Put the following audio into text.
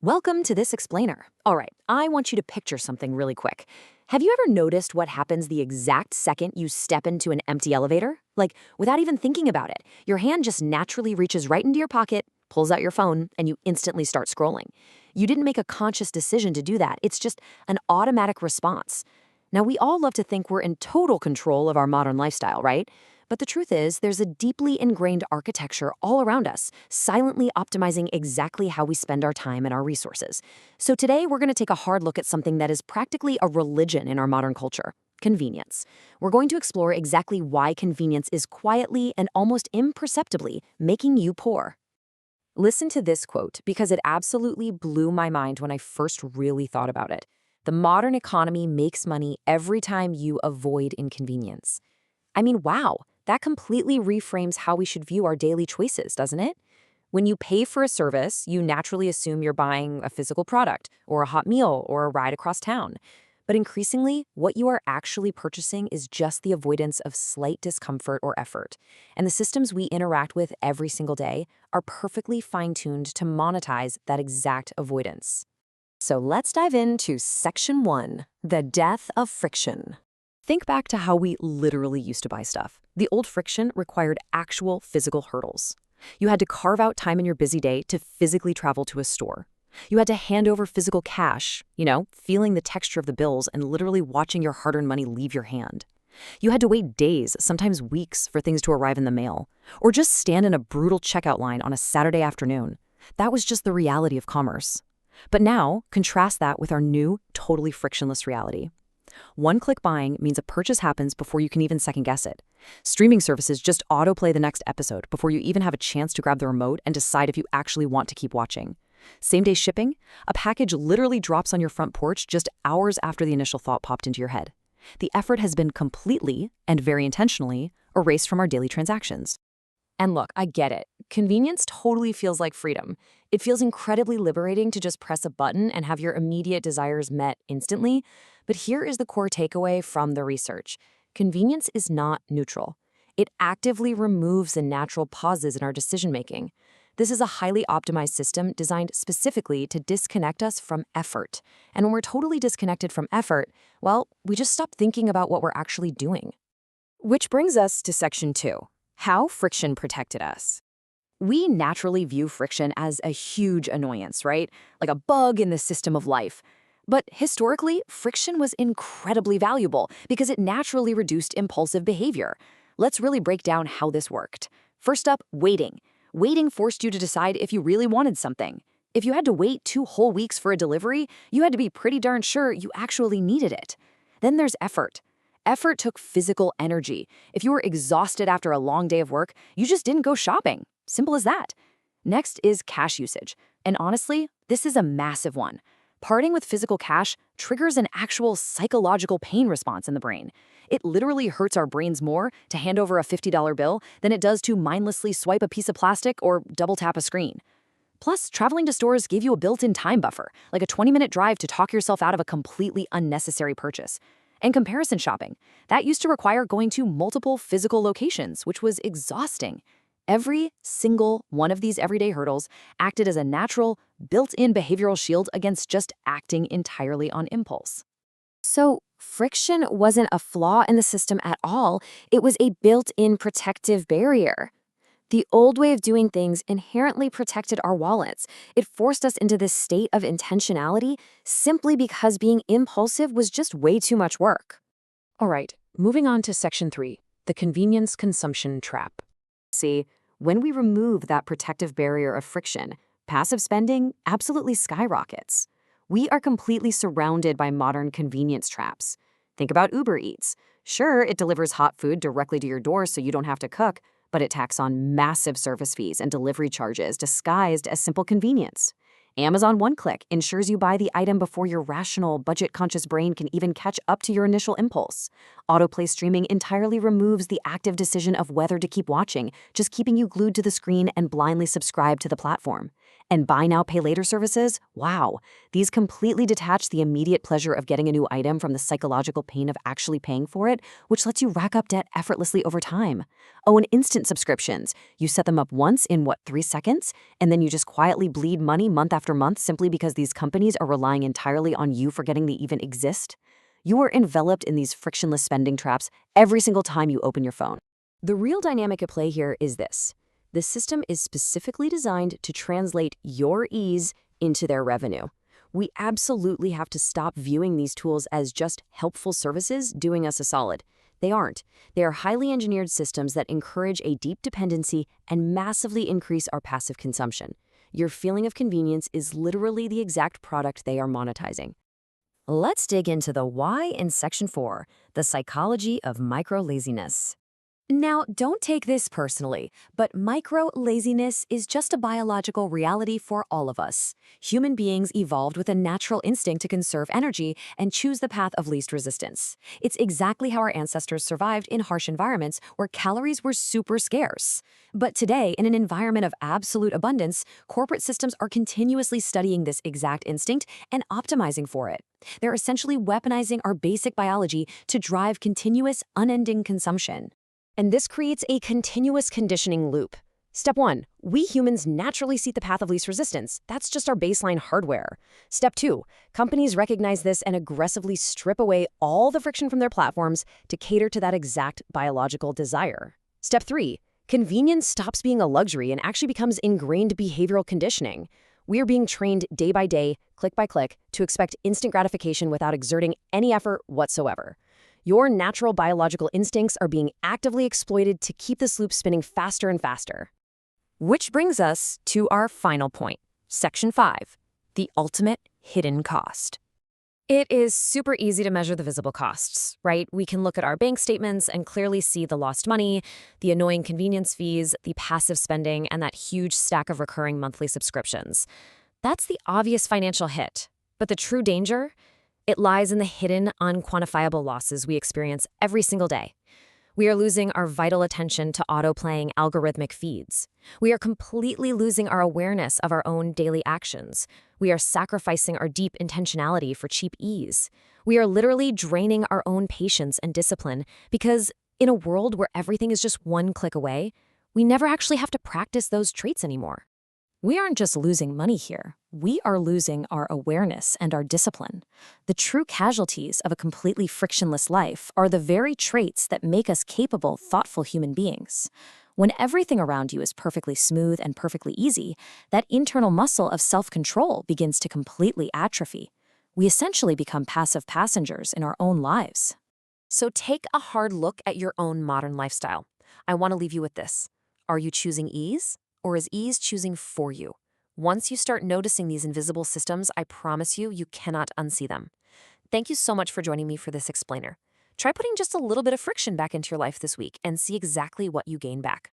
Welcome to this explainer. All right, I want you to picture something really quick. Have you ever noticed what happens the exact second you step into an empty elevator? Like, without even thinking about it, your hand just naturally reaches right into your pocket, pulls out your phone, and you instantly start scrolling. You didn't make a conscious decision to do that. It's just an automatic response. Now, we all love to think we're in total control of our modern lifestyle, right? But the truth is, there's a deeply ingrained architecture all around us, silently optimizing exactly how we spend our time and our resources. So today, we're going to take a hard look at something that is practically a religion in our modern culture: convenience. We're going to explore exactly why convenience is quietly and almost imperceptibly making you poor. Listen to this quote because it absolutely blew my mind when I first really thought about it. The modern economy makes money every time you avoid inconvenience. I mean, wow, that completely reframes how we should view our daily choices, doesn't it? When you pay for a service, you naturally assume you're buying a physical product, or a hot meal, or a ride across town. But increasingly, what you are actually purchasing is just the avoidance of slight discomfort or effort. And the systems we interact with every single day are perfectly fine-tuned to monetize that exact avoidance. So let's dive into Section 1, the death of friction. Think back to how we literally used to buy stuff. The old friction required actual physical hurdles. You had to carve out time in your busy day to physically travel to a store. You had to hand over physical cash, feeling the texture of the bills and literally watching your hard-earned money leave your hand. You had to wait days, sometimes weeks, for things to arrive in the mail, or just stand in a brutal checkout line on a Saturday afternoon. That was just the reality of commerce. But now, contrast that with our new, totally frictionless reality. One-click buying means a purchase happens before you can even second-guess it. Streaming services just autoplay the next episode before you even have a chance to grab the remote and decide if you actually want to keep watching. Same-day shipping? A package literally drops on your front porch just hours after the initial thought popped into your head. The effort has been completely, and very intentionally, erased from our daily transactions. And look, I get it. Convenience totally feels like freedom. It feels incredibly liberating to just press a button and have your immediate desires met instantly. But here is the core takeaway from the research. Convenience is not neutral. It actively removes the natural pauses in our decision-making. This is a highly optimized system designed specifically to disconnect us from effort. And when we're totally disconnected from effort, well, we just stop thinking about what we're actually doing. Which brings us to Section 2. How friction protected us. We naturally view friction as a huge annoyance, right? Like a bug in the system of life. But historically, friction was incredibly valuable because it naturally reduced impulsive behavior. Let's really break down how this worked. First up, waiting. Waiting forced you to decide if you really wanted something. If you had to wait 2 whole weeks for a delivery, you had to be pretty darn sure you actually needed it. Then there's effort. Effort took physical energy. If you were exhausted after a long day of work, you just didn't go shopping. Simple as that. Next is cash usage. And honestly, this is a massive one. Parting with physical cash triggers an actual psychological pain response in the brain. It literally hurts our brains more to hand over a $50 bill than it does to mindlessly swipe a piece of plastic or double tap a screen. Plus, traveling to stores gave you a built-in time buffer, like a 20-minute drive to talk yourself out of a completely unnecessary purchase. And comparison shopping. That used to require going to multiple physical locations, which was exhausting. Every single one of these everyday hurdles acted as a natural, built-in behavioral shield against just acting entirely on impulse. So, friction wasn't a flaw in the system at all. It was a built-in protective barrier. The old way of doing things inherently protected our wallets. It forced us into this state of intentionality simply because being impulsive was just way too much work. All right, moving on to Section 3, the convenience consumption trap. See, when we remove that protective barrier of friction, passive spending absolutely skyrockets. We are completely surrounded by modern convenience traps. Think about Uber Eats. Sure, it delivers hot food directly to your door so you don't have to cook, but it tacks on massive service fees and delivery charges disguised as simple convenience. Amazon One-Click ensures you buy the item before your rational, budget-conscious brain can even catch up to your initial impulse. Autoplay streaming entirely removes the active decision of whether to keep watching, just keeping you glued to the screen and blindly subscribe to the platform. And buy now, pay later services? Wow. These completely detach the immediate pleasure of getting a new item from the psychological pain of actually paying for it, which lets you rack up debt effortlessly over time. Oh, and instant subscriptions. You set them up once in 3 seconds? And then you just quietly bleed money month after month simply because these companies are relying entirely on you forgetting they even exist? You are enveloped in these frictionless spending traps every single time you open your phone. The real dynamic at play here is this. The system is specifically designed to translate your ease into their revenue. We absolutely have to stop viewing these tools as just helpful services doing us a solid. They aren't. They are highly engineered systems that encourage a deep dependency and massively increase our passive consumption. Your feeling of convenience is literally the exact product they are monetizing. Let's dig into the why in Section 4, the psychology of micro-laziness. Now, don't take this personally, but micro-laziness is just a biological reality for all of us. Human beings evolved with a natural instinct to conserve energy and choose the path of least resistance. It's exactly how our ancestors survived in harsh environments where calories were super scarce. But today, in an environment of absolute abundance, corporate systems are continuously studying this exact instinct and optimizing for it. They're essentially weaponizing our basic biology to drive continuous, unending consumption. And this creates a continuous conditioning loop. Step 1, we humans naturally seek the path of least resistance. That's just our baseline hardware. Step 2, companies recognize this and aggressively strip away all the friction from their platforms to cater to that exact biological desire. Step 3, convenience stops being a luxury and actually becomes ingrained behavioral conditioning. We are being trained day by day, click by click, to expect instant gratification without exerting any effort whatsoever. Your natural biological instincts are being actively exploited to keep this loop spinning faster and faster. Which brings us to our final point, Section 5, the ultimate hidden cost. It is super easy to measure the visible costs, right? We can look at our bank statements and clearly see the lost money, the annoying convenience fees, the passive spending, and that huge stack of recurring monthly subscriptions. That's the obvious financial hit. But the true danger? It lies in the hidden, unquantifiable losses we experience every single day. We are losing our vital attention to autoplaying algorithmic feeds. We are completely losing our awareness of our own daily actions. We are sacrificing our deep intentionality for cheap ease. We are literally draining our own patience and discipline because, in a world where everything is just one click away, we never actually have to practice those traits anymore. We aren't just losing money here. We are losing our awareness and our discipline. The true casualties of a completely frictionless life are the very traits that make us capable, thoughtful human beings. When everything around you is perfectly smooth and perfectly easy, that internal muscle of self-control begins to completely atrophy. We essentially become passive passengers in our own lives. So take a hard look at your own modern lifestyle. I want to leave you with this. Are you choosing ease? Or is ease choosing for you? Once you start noticing these invisible systems, I promise you, you cannot unsee them. Thank you so much for joining me for this explainer. Try putting just a little bit of friction back into your life this week and see exactly what you gain back.